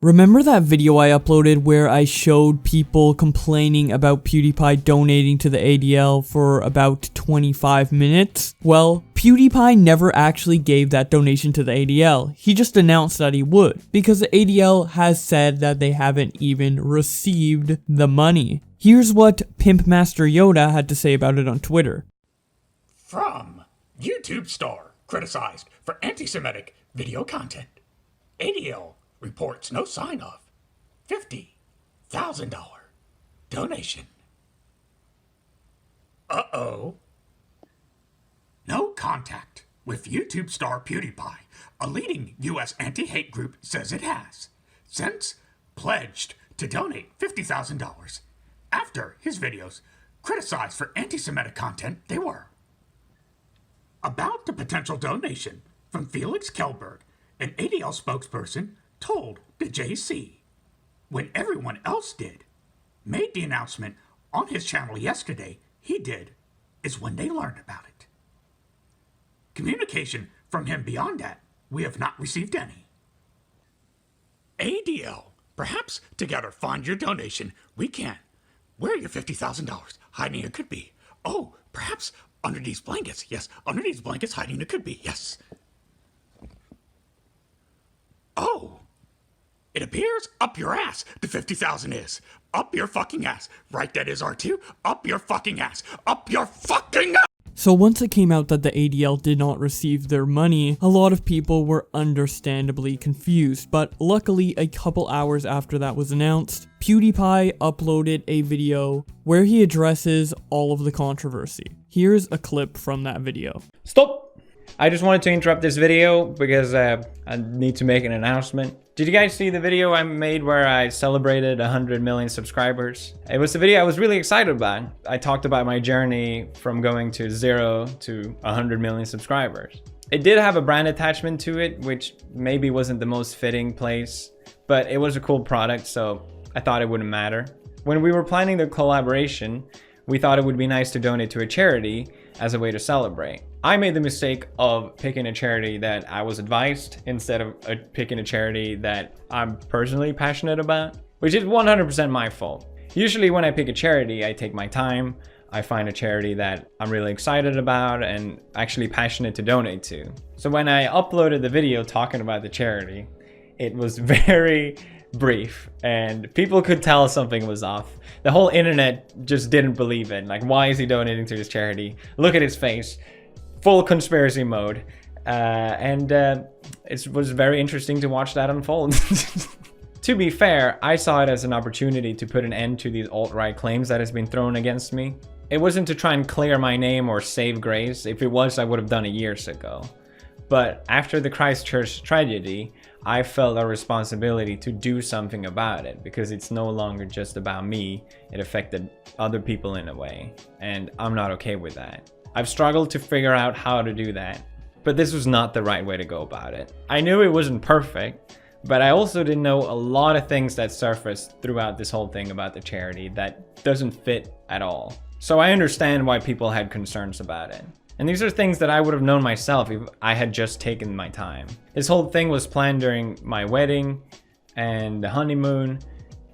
Remember that video I uploaded where I showed people complaining about PewDiePie donating to the ADL for about 25 minutes? Well, PewDiePie never actually gave that donation to the ADL. He just announced that he would, because the ADL has said that they haven't even received the money. Here's what Pimp Master Yoda had to say about it on Twitter. From YouTube star criticized for anti-Semitic video content. ADL reports no sign of $50,000 donation. Uh-oh. No contact with YouTube star PewDiePie, a leading U.S. anti-hate group, says it has since pledged to donate $50,000 after his videos criticized for anti-Semitic content they were. About the potential donation from Felix Kelberg, an ADL spokesperson told the JC, when everyone else made the announcement on his channel yesterday, he did, is when they learned about it. Communication from him beyond that, we have not received any. ADL, perhaps together find your donation. We can. Where your $50,000 hiding it could be. Oh, perhaps under these blankets. Yes, under these blankets hiding it could be. Yes. Oh. It appears up your ass, the 50,000 is. Up your fucking ass. Right, that is R2. Up your fucking ass. Up your fucking ass. So once it came out that the ADL did not receive their money, a lot of people were understandably confused, but luckily a couple hours after that was announced, PewDiePie uploaded a video where he addresses all of the controversy. Here's a clip from that video. Stop! I just wanted to interrupt this video because I need to make an announcement. Did you guys see the video I made where I celebrated 100 million subscribers? It was a video I was really excited about. I talked about my journey from going to 0 to 100 million subscribers. It did have a brand attachment to it, which maybe wasn't the most fitting place, but it was a cool product, so I thought it wouldn't matter. When we were planning the collaboration, we thought it would be nice to donate to a charity as a way to celebrate. I made the mistake of picking a charity that I was advised instead of picking a charity that I'm personally passionate about, which is 100% my fault. Usually when I pick a charity, I take my time, I find a charity that I'm really excited about and actually passionate to donate to. So when I uploaded the video talking about the charity, it was very brief and people could tell something was off. The whole internet just didn't believe it. Like, why is he donating to his charity? Look at his face. Full conspiracy mode. It was very interesting to watch that unfold. To be fair, I saw it as an opportunity to put an end to these alt-right claims that has been thrown against me. It wasn't to try and clear my name or save grace. If it was, I would have done it years ago. But after the Christchurch tragedy, I felt a responsibility to do something about it because it's no longer just about me. It affected other people in a way, and I'm not okay with that. I've struggled to figure out how to do that, but this was not the right way to go about it. I knew it wasn't perfect, but I also didn't know a lot of things that surfaced throughout this whole thing about the charity that doesn't fit at all. So I understand why people had concerns about it. And these are things that I would have known myself if I had just taken my time. This whole thing was planned during my wedding and the honeymoon,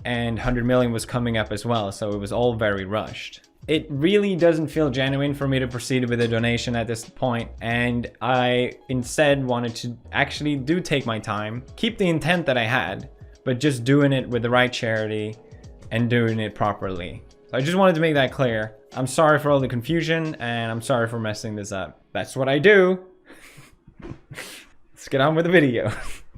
and 100 million was coming up as well, so it was all very rushed. It really doesn't feel genuine for me to proceed with a donation at this point, and I instead wanted to actually take my time, keep the intent that I had, but just doing it with the right charity and doing it properly. So I just wanted to make that clear. I'm sorry for all the confusion, and I'm sorry for messing this up. That's what I do. Let's get on with the video.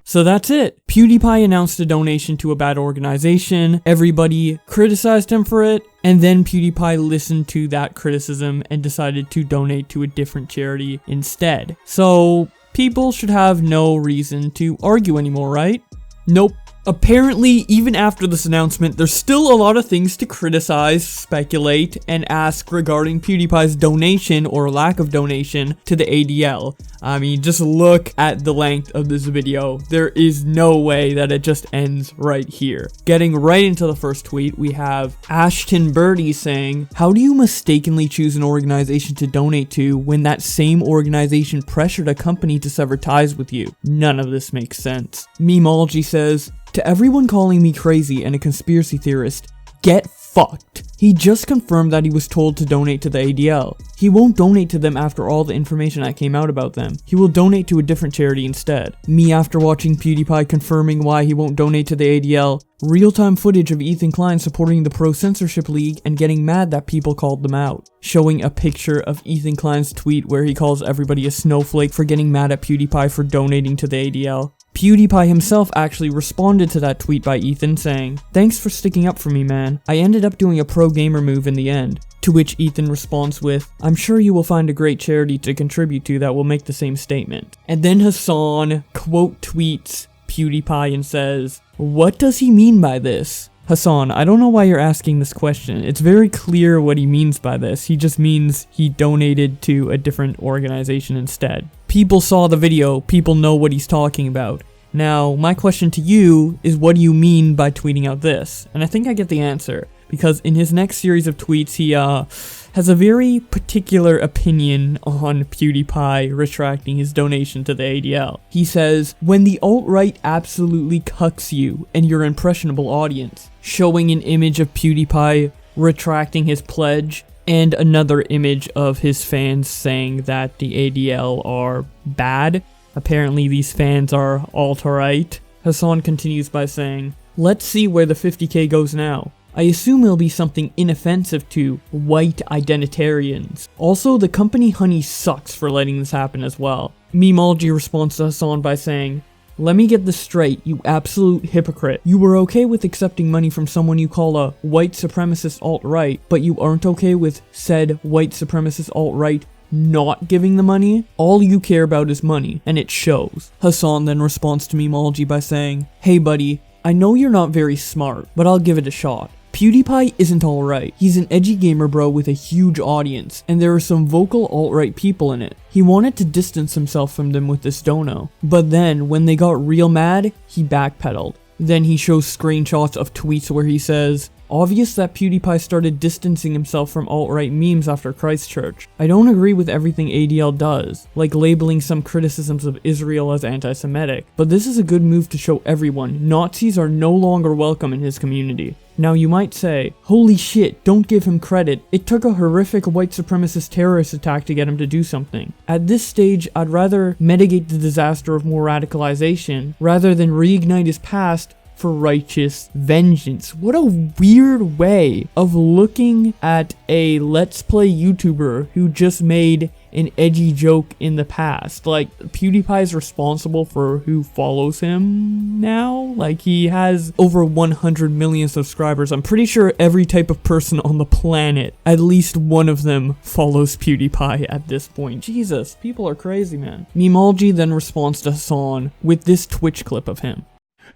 So that's it. PewDiePie announced a donation to a bad organization, everybody criticized him for it, and then PewDiePie listened to that criticism and decided to donate to a different charity instead. So people should have no reason to argue anymore, right? Nope. Apparently, even after this announcement, there's still a lot of things to criticize, speculate, and ask regarding PewDiePie's donation or lack of donation to the ADL. I mean, just look at the length of this video. There is no way that it just ends right here. Getting right into the first tweet, we have Ashton Birdie saying, how do you mistakenly choose an organization to donate to when that same organization pressured a company to sever ties with you? None of this makes sense. Memeology says, to everyone calling me crazy and a conspiracy theorist, get fucked. He just confirmed that he was told to donate to the ADL. He won't donate to them after all the information that came out about them. He will donate to a different charity instead. Me after watching PewDiePie confirming why he won't donate to the ADL, real-time footage of Ethan Klein supporting the Pro-Censorship League and getting mad that people called them out. Showing a picture of Ethan Klein's tweet where he calls everybody a snowflake for getting mad at PewDiePie for donating to the ADL. PewDiePie himself actually responded to that tweet by Ethan saying, thanks for sticking up for me, man. I ended up doing a pro-gamer move in the end. To which Ethan responds with, I'm sure you will find a great charity to contribute to that will make the same statement. And then Hassan quote tweets PewDiePie and says, what does he mean by this? Hassan, I don't know why you're asking this question. It's very clear what he means by this. He just means he donated to a different organization instead. People saw the video. People know what he's talking about. Now, my question to you is, what do you mean by tweeting out this? And I think I get the answer, because in his next series of tweets, he has a very particular opinion on PewDiePie retracting his donation to the ADL. He says, when the alt-right absolutely cucks you and your impressionable audience, showing an image of PewDiePie retracting his pledge, and another image of his fans saying that the ADL are bad. Apparently these fans are alt-right. Hassan continues by saying, let's see where the 50k goes now. I assume it'll be something inoffensive to white identitarians. Also, the company Honey sucks for letting this happen as well. Memeology responds to Hassan by saying, let me get this straight, you absolute hypocrite. You were okay with accepting money from someone you call a white supremacist alt-right, but you aren't okay with said white supremacist alt-right not giving the money? All you care about is money, and it shows. Hassan then responds to Memeology by saying, hey buddy, I know you're not very smart, but I'll give it a shot. PewDiePie isn't alright. He's an edgy gamer bro with a huge audience, and there are some vocal alt-right people in it. He wanted to distance himself from them with this dono, but then when they got real mad, he backpedaled. Then he shows screenshots of tweets where he says, obvious that PewDiePie started distancing himself from alt-right memes after Christchurch. I don't agree with everything ADL does, like labeling some criticisms of Israel as anti-Semitic, but this is a good move to show everyone Nazis are no longer welcome in his community. Now you might say, holy shit, don't give him credit. It took a horrific white supremacist terrorist attack to get him to do something. At this stage, I'd rather mitigate the disaster of more radicalization rather than reignite his past for righteous vengeance. What a weird way of looking at a Let's Play YouTuber who just made an edgy joke in the past. Like, PewDiePie is responsible for who follows him now. Like, he has over 100 million subscribers. I'm pretty sure every type of person on the planet, at least one of them follows PewDiePie at this point. Jesus, people are crazy, man. Memeology then responds to Hassan with this Twitch clip of him.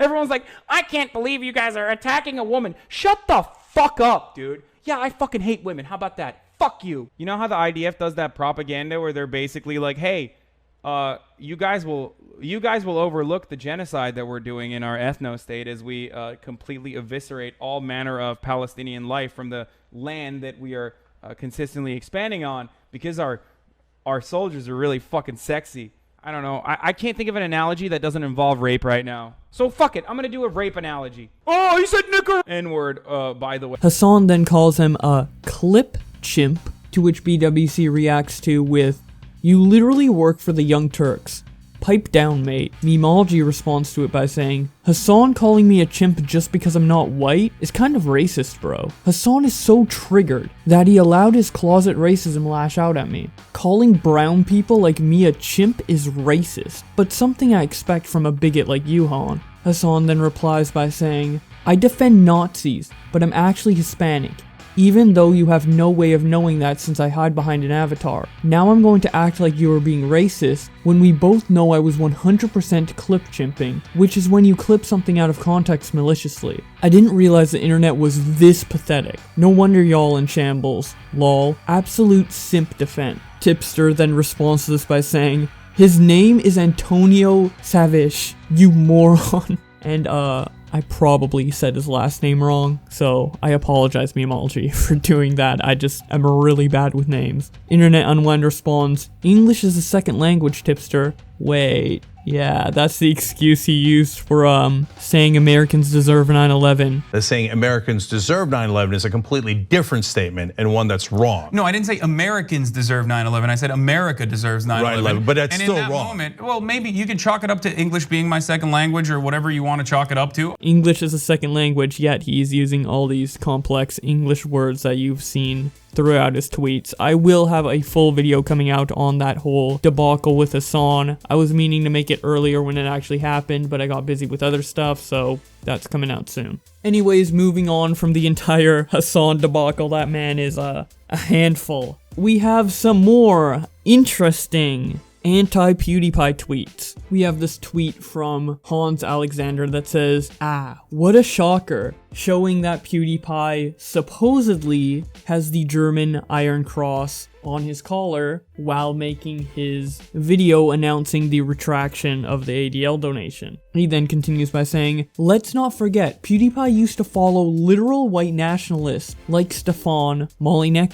Everyone's like, I can't believe you guys are attacking a woman. Shut the fuck up, dude. Yeah, I fucking hate women. How about that? Fuck you. You know how the IDF does that propaganda where they're basically like, hey, you guys will overlook the genocide that we're doing in our ethno-state as we completely eviscerate all manner of Palestinian life from the land that we are consistently expanding on because our soldiers are really fucking sexy. I don't know. I can't think of an analogy that doesn't involve rape right now. So fuck it. I'm going to do a rape analogy. Oh, he said nicker. N-word, by the way. Hassan then calls him a clip chimp, to which BWC reacts to with, you literally work for the Young Turks. Pipe down, mate. Memeology responds to it by saying, Hassan calling me a chimp just because I'm not white is kind of racist, bro. Hassan is so triggered that he allowed his closet racism lash out at me. Calling brown people like me a chimp is racist, but something I expect from a bigot like you, Han. Hassan then replies by saying, I defend Nazis, but I'm actually Hispanic. Even though you have no way of knowing that since I hide behind an avatar. Now I'm going to act like you are being racist when we both know I was 100% clip chimping, which is when you clip something out of context maliciously. I didn't realize the internet was this pathetic. No wonder y'all in shambles. Lol. Absolute simp defense. Tipster then responds to this by saying, His name is Antonio Savish, you moron. And I probably said his last name wrong, so I apologize, Memeology, for doing that. I'm really bad with names. Internet Unwind responds, English is a second language, tipster. Wait, yeah, that's the excuse he used for saying Americans deserve 9/11. That saying Americans deserve 9/11 is a completely different statement and one that's wrong. No, I didn't say Americans deserve 9/11. I said America deserves 9/11. But that's and still in that wrong. Moment, well, maybe you can chalk it up to English being my second language or whatever you want to chalk it up to. English is a second language, yet he's using all these complex English words that you've seen throughout his tweets. I will have a full video coming out on that whole debacle with Hassan. I was meaning to make it earlier when it actually happened, but I got busy with other stuff, so that's coming out soon. Anyways, moving on from the entire Hassan debacle, that man is a handful. We have some more interesting anti-PewDiePie tweets. We have this tweet from Hans Alexander that says, what a shocker, showing that PewDiePie supposedly has the German Iron Cross on his collar while making his video announcing the retraction of the ADL donation. He then continues by saying, let's not forget, PewDiePie used to follow literal white nationalists like Stefan Molyneux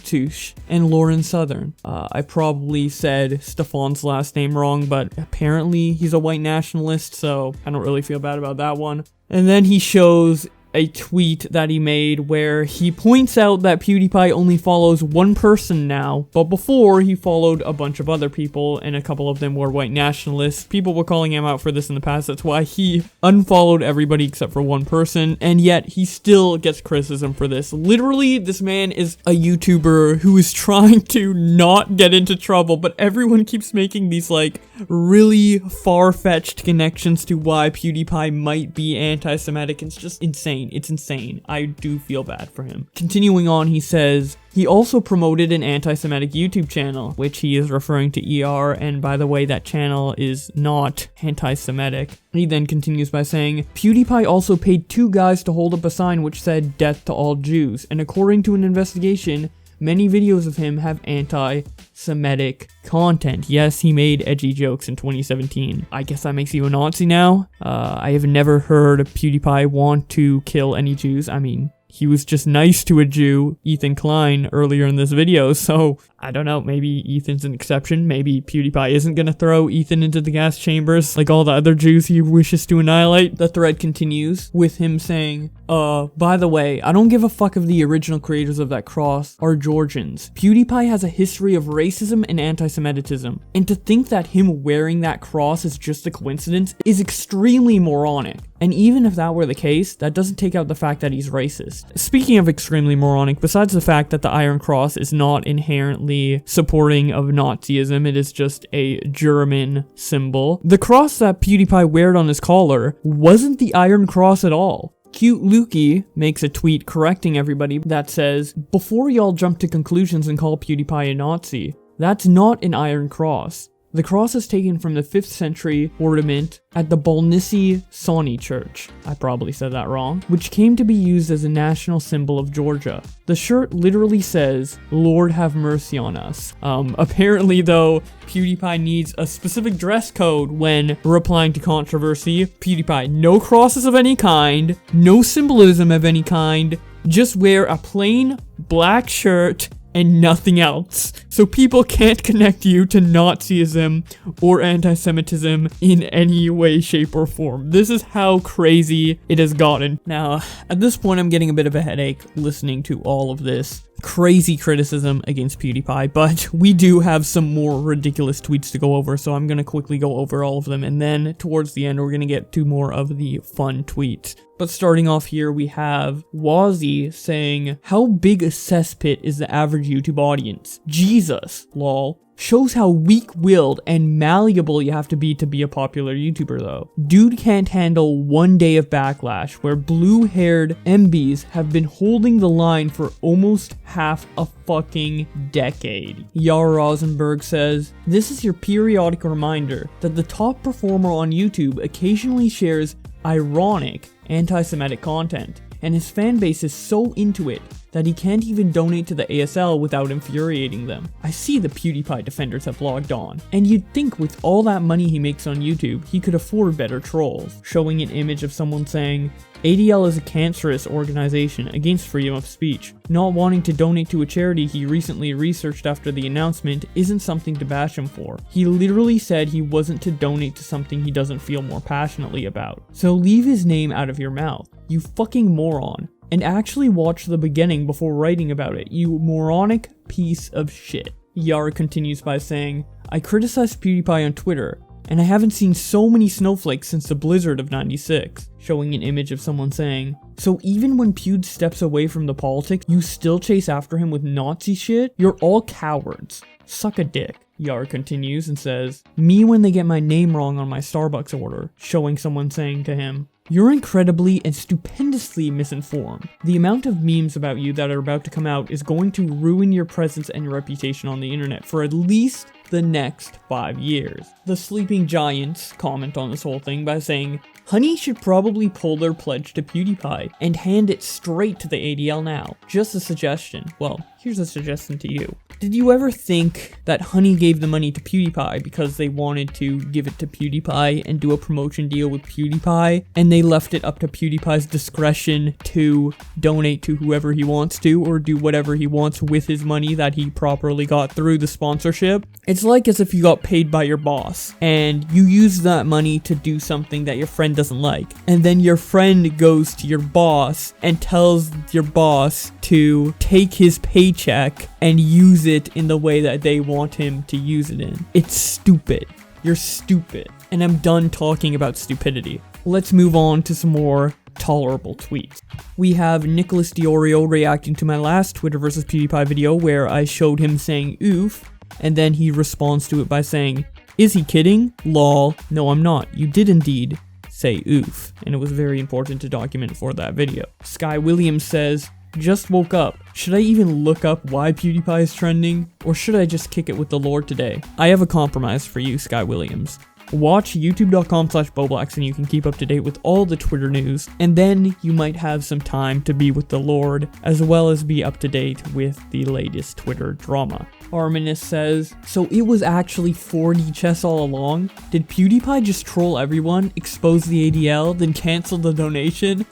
and Lauren Southern. I probably said Stefan's last name wrong, but apparently he's a white nationalist, so I don't really feel bad about that one. And then he shows a tweet that he made where he points out that PewDiePie only follows one person now, but before he followed a bunch of other people, and a couple of them were white nationalists. People were calling him out for this in the past, that's why he unfollowed everybody except for one person, and yet he still gets criticism for this. Literally, this man is a YouTuber who is trying to not get into trouble, but everyone keeps making these like really far-fetched connections to why PewDiePie might be anti-Semitic. It's just insane. It's insane. I do feel bad for him. Continuing on, he says, he also promoted an anti-Semitic YouTube channel, which he is referring to ER, and by the way, that channel is not anti-Semitic. He then continues by saying, PewDiePie also paid 2 guys to hold up a sign which said, death to all Jews, and according to an investigation, many videos of him have anti-Semitic content. Yes, he made edgy jokes in 2017. I guess that makes you a Nazi now. I have never heard a PewDiePie want to kill any Jews. I mean, he was just nice to a Jew, Ethan Klein, earlier in this video, so I don't know, maybe Ethan's an exception. Maybe PewDiePie isn't gonna throw Ethan into the gas chambers like all the other Jews he wishes to annihilate. The thread continues with him saying, by the way, I don't give a fuck if the original creators of that cross are Georgians. PewDiePie has a history of racism and anti-Semitism, and to think that him wearing that cross is just a coincidence is extremely moronic. And even if that were the case, that doesn't take out the fact that he's racist. Speaking of extremely moronic, besides the fact that the Iron Cross is not inherently supporting of Nazism, it is just a German symbol, the cross that PewDiePie wore on his collar wasn't the Iron Cross at all. Cute Lukey makes a tweet correcting everybody that says, before y'all jump to conclusions and call PewDiePie a Nazi, that's not an Iron Cross. The cross is taken from the 5th century ornament at the Bolnicy Sawney Church, I probably said that wrong, which came to be used as a national symbol of Georgia. The shirt literally says, Lord have mercy on us. Apparently though, PewDiePie needs a specific dress code when replying to controversy. PewDiePie, no crosses of any kind, no symbolism of any kind, just wear a plain black shirt and nothing else. So people can't connect you to Nazism or anti-Semitism in any way, shape, or form. This is how crazy it has gotten. Now, at this point, I'm getting a bit of a headache listening to all of this crazy criticism against PewDiePie, but we do have some more ridiculous tweets to go over, so I'm gonna quickly go over all of them, and then towards the end, we're gonna get to more of the fun tweets. But starting off here, we have Wazzy saying, how big a cesspit is the average YouTube audience? Jesus, lol. Shows how weak-willed and malleable you have to be a popular YouTuber though. Dude can't handle one day of backlash where blue-haired MBs have been holding the line for almost half a fucking decade. Yara Rosenberg says, this is your periodic reminder that the top performer on YouTube occasionally shares ironic anti-Semitic content, and his fan base is so into it that he can't even donate to the ASL without infuriating them. I see the PewDiePie defenders have logged on, and you'd think with all that money he makes on YouTube, he could afford better trolls, showing an image of someone saying, ADL is a cancerous organization against freedom of speech. Not wanting to donate to a charity he recently researched after the announcement isn't something to bash him for. He literally said he wasn't to donate to something he doesn't feel more passionately about. So leave his name out of your mouth, you fucking moron. And actually watch the beginning before writing about it, you moronic piece of shit. Yara continues by saying, I criticized PewDiePie on Twitter, and I haven't seen so many snowflakes since the blizzard of '96, showing an image of someone saying, so even when Pewd steps away from the politics, you still chase after him with Nazi shit? You're all cowards. Suck a dick. Yara continues and says, me when they get my name wrong on my Starbucks order, showing someone saying to him, you're incredibly and stupendously misinformed. The amount of memes about you that are about to come out is going to ruin your presence and your reputation on the internet for at least the next 5 years. The Sleeping Giants comment on this whole thing by saying, Honey should probably pull their pledge to PewDiePie and hand it straight to the ADL now. Just a suggestion. Well, here's a suggestion to you. Did you ever think that Honey gave the money to PewDiePie because they wanted to give it to PewDiePie and do a promotion deal with PewDiePie, and they left it up to PewDiePie's discretion to donate to whoever he wants to or do whatever he wants with his money that he properly got through the sponsorship? It's like as if you got paid by your boss and you use that money to do something that your friend doesn't like, and then your friend goes to your boss and tells your boss to take his paycheck and use it in the way that they want him to use it in. It's stupid. You're stupid. And I'm done talking about stupidity. Let's move on to some more tolerable tweets. We have Nicholas Diorio reacting to my last Twitter versus PewDiePie video where I showed him saying oof, and then he responds to it by saying, is he kidding? Lol. No, I'm not. You did indeed say oof, and it was very important to document for that video. Sky Williams says, just woke up. Should I even look up why PewDiePie is trending? Or should I just kick it with the Lord today? I have a compromise for you, Sky Williams. Watch youtube.com/Boblax and you can keep up to date with all the Twitter news, and then you might have some time to be with the Lord, as well as be up to date with the latest Twitter drama. Arminus says, so it was actually 4D chess all along? Did PewDiePie just troll everyone, expose the ADL, then cancel the donation?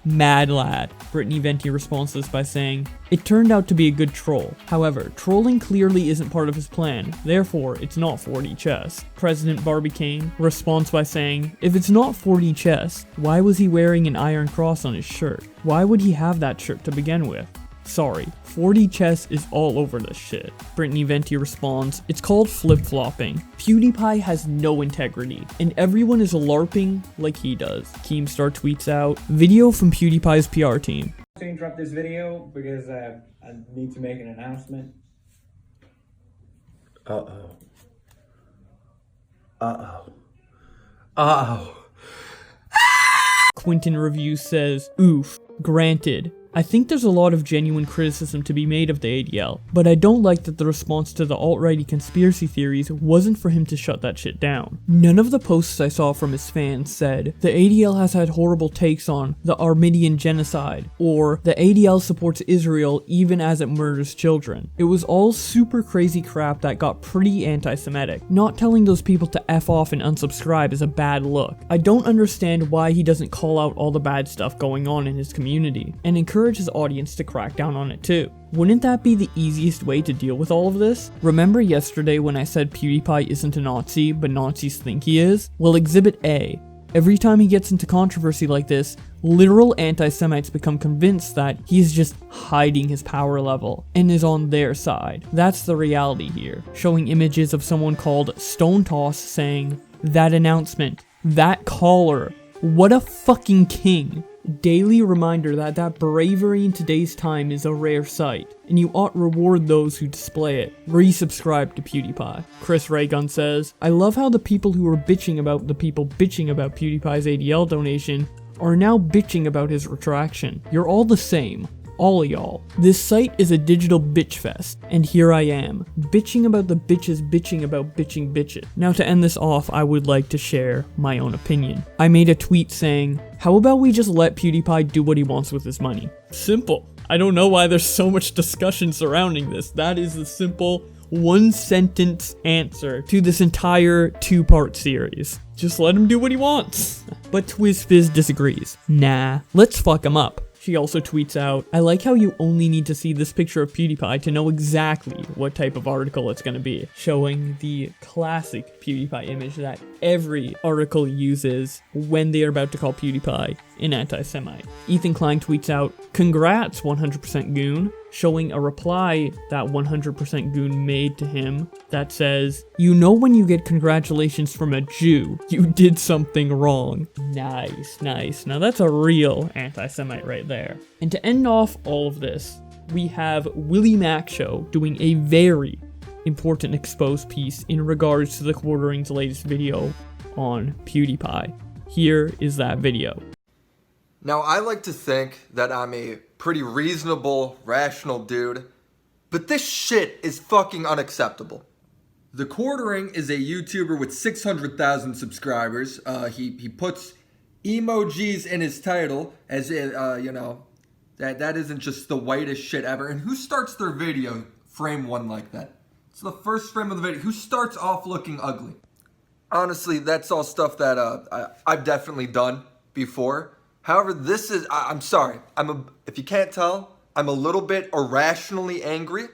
Mad lad. Brittany Venti responds to this by saying, it turned out to be a good troll. However, trolling clearly isn't part of his plan, therefore it's not 4D chess. President Barbicane responds by saying, if it's not 4D chess, why was he wearing an iron cross on his shirt? Why would he have that shirt to begin with? Sorry, 4D chess is all over this shit. Brittany Venti responds, it's called flip-flopping. PewDiePie has no integrity, and everyone is LARPing like he does. Keemstar tweets out, video from PewDiePie's PR team. To interrupt this video because I need to make an announcement. Uh-oh. Uh-oh. Uh-oh. Quentin Review says, oof, granted. I think there's a lot of genuine criticism to be made of the ADL, but I don't like that the response to the alt-righty conspiracy theories wasn't for him to shut that shit down. None of the posts I saw from his fans said, the ADL has had horrible takes on the Armenian genocide, or the ADL supports Israel even as it murders children. It was all super crazy crap that got pretty anti-Semitic. Not telling those people to F off and unsubscribe is a bad look. I don't understand why he doesn't call out all the bad stuff going on in his community, and encourage his audience to crack down on it too. Wouldn't that be the easiest way to deal with all of this? Remember yesterday when I said PewDiePie isn't a Nazi, but Nazis think he is? Well, Exhibit A. Every time he gets into controversy like this, literal anti-Semites become convinced that he's just hiding his power level and is on their side. That's the reality here. Showing images of someone called Stone Toss saying, that announcement, that caller, what a fucking king. Daily reminder that bravery in today's time is a rare sight, and you ought reward those who display it. Resubscribe to PewDiePie. Chris Raygun says, I love how the people who were bitching about the people bitching about PewDiePie's ADL donation are now bitching about his retraction. You're all the same. All of y'all. This site is a digital bitch fest, and here I am, bitching about the bitches bitching about bitching bitches. Now to end this off, I would like to share my own opinion. I made a tweet saying, how about we just let PewDiePie do what he wants with his money? Simple. I don't know why there's so much discussion surrounding this. That is the simple one-sentence answer to this entire two-part series. Just let him do what he wants. But TwizFizz disagrees. Nah, let's fuck him up. She also tweets out, I like how you only need to see this picture of PewDiePie to know exactly what type of article it's going to be, showing the classic PewDiePie image that every article uses when they are about to call PewDiePie an anti-Semite. Ethan Klein tweets out, congrats 100% Goon, showing a reply that 100% Goon made to him that says, you know when you get congratulations from a Jew, you did something wrong. Nice, nice. Now that's a real anti-Semite right there. And to end off all of this, we have Willie Mac Show doing a very important exposed piece in regards to the Quartering's latest video on PewDiePie. Here is that video. Now, I like to think that I'm a pretty reasonable, rational dude, but this shit is fucking unacceptable. The Quartering is a YouTuber with 600,000 subscribers. He puts emojis in his title, as in, that isn't just the whitest shit ever. And who starts their video frame one like that? It's the first frame of the video. Who starts off looking ugly? Honestly, that's all stuff that I've definitely done before. However, this is, I'm sorry, if you can't tell, I'm a little bit irrationally angry.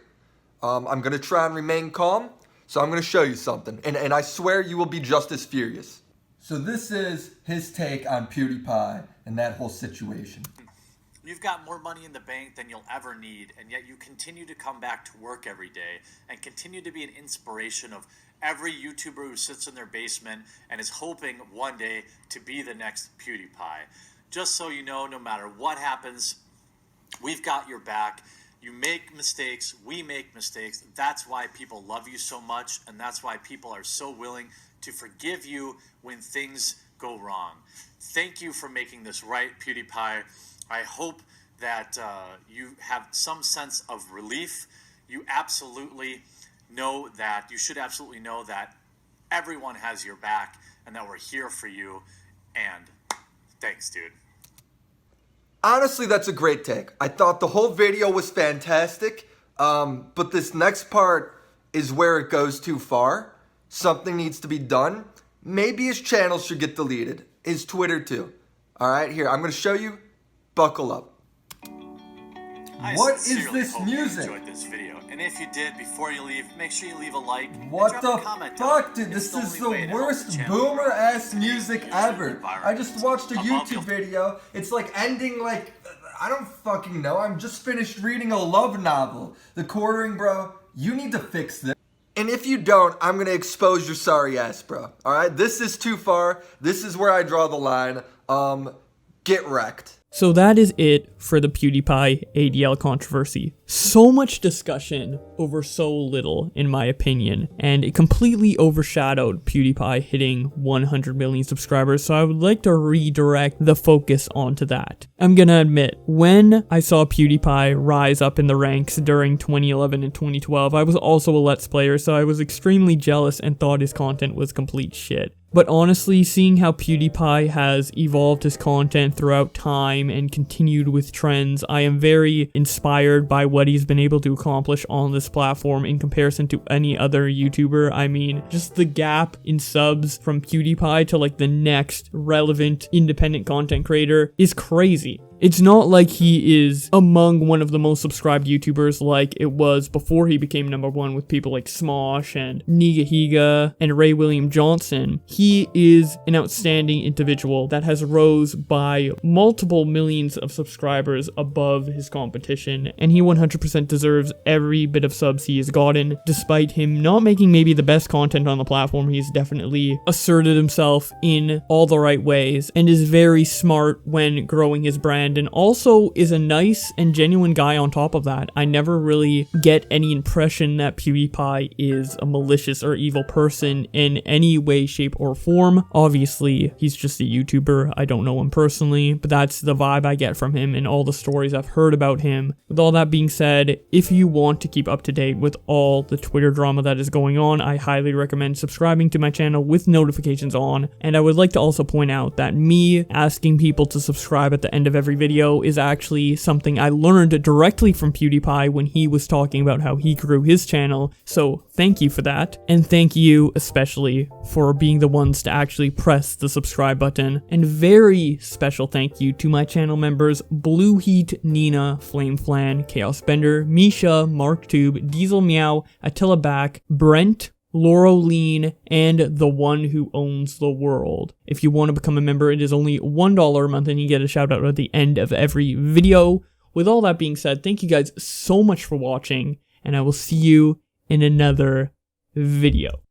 I'm going to try and remain calm, so I'm going to show you something. And I swear you will be just as furious. So this is his take on PewDiePie and that whole situation. You've got more money in the bank than you'll ever need, and yet you continue to come back to work every day and continue to be an inspiration of every YouTuber who sits in their basement and is hoping one day to be the next PewDiePie. Just so you know, no matter what happens, we've got your back. You make mistakes, we make mistakes. That's why people love you so much, and that's why people are so willing to forgive you when things go wrong. Thank you for making this right, PewDiePie. I hope that you have some sense of relief. You absolutely know that, you should absolutely know that everyone has your back and that we're here for you. And thanks, dude. Honestly, that's a great take. I thought the whole video was fantastic, but this next part is where it goes too far. Something needs to be done. Maybe his channel should get deleted. His Twitter too. All right, here, I'm going to show you. Buckle up. What is this music? You enjoyed this video. And if you did, before you leave, make sure you leave a like. What the fuck, dude? This is the worst boomer-ass music ever. I just watched a YouTube video. It's like ending like, I don't fucking know. I'm just finished reading a love novel. The Quartering, bro, you need to fix this. And if you don't, I'm gonna expose your sorry ass, bro. Alright? This is too far. This is where I draw the line. Get wrecked. So that is it for the PewDiePie ADL controversy. So much discussion over so little, in my opinion, and it completely overshadowed PewDiePie hitting 100 million subscribers, so I would like to redirect the focus onto that. I'm gonna admit, when I saw PewDiePie rise up in the ranks during 2011 and 2012, I was also a Let's Player, so I was extremely jealous and thought his content was complete shit. But honestly, seeing how PewDiePie has evolved his content throughout time and continued with trends, I am very inspired by what he's been able to accomplish on this platform in comparison to any other YouTuber. I mean, just the gap in subs from PewDiePie to like the next relevant independent content creator is crazy. It's not like he is among one of the most subscribed YouTubers like it was before he became #1 with people like Smosh and Nigahiga and Ray William Johnson. He is an outstanding individual that has rose by multiple millions of subscribers above his competition, and he 100% deserves every bit of subs he has gotten. Despite him not making maybe the best content on the platform, he's definitely asserted himself in all the right ways and is very smart when growing his brand, and also is a nice and genuine guy on top of that. I never really get any impression that PewDiePie is a malicious or evil person in any way, shape, or form. Obviously, he's just a YouTuber. I don't know him personally, but that's the vibe I get from him and all the stories I've heard about him. With all that being said, if you want to keep up to date with all the Twitter drama that is going on, I highly recommend subscribing to my channel with notifications on. And I would like to also point out that me asking people to subscribe at the end of every video is actually something I learned directly from PewDiePie when he was talking about how he grew his channel, so thank you for that. And thank you especially for being the ones to actually press the subscribe button. And very special thank you to my channel members Blue Heat, Nina, Flame Flan, Chaos Bender, Misha, MarkTube, Diesel Meow, Attila Back, Brent, Laureline, and the one who owns the world. If you want to become a member, it is only $1 a month and you get a shout out at the end of every video. With all that being said, thank you guys so much for watching, and I will see you in another video.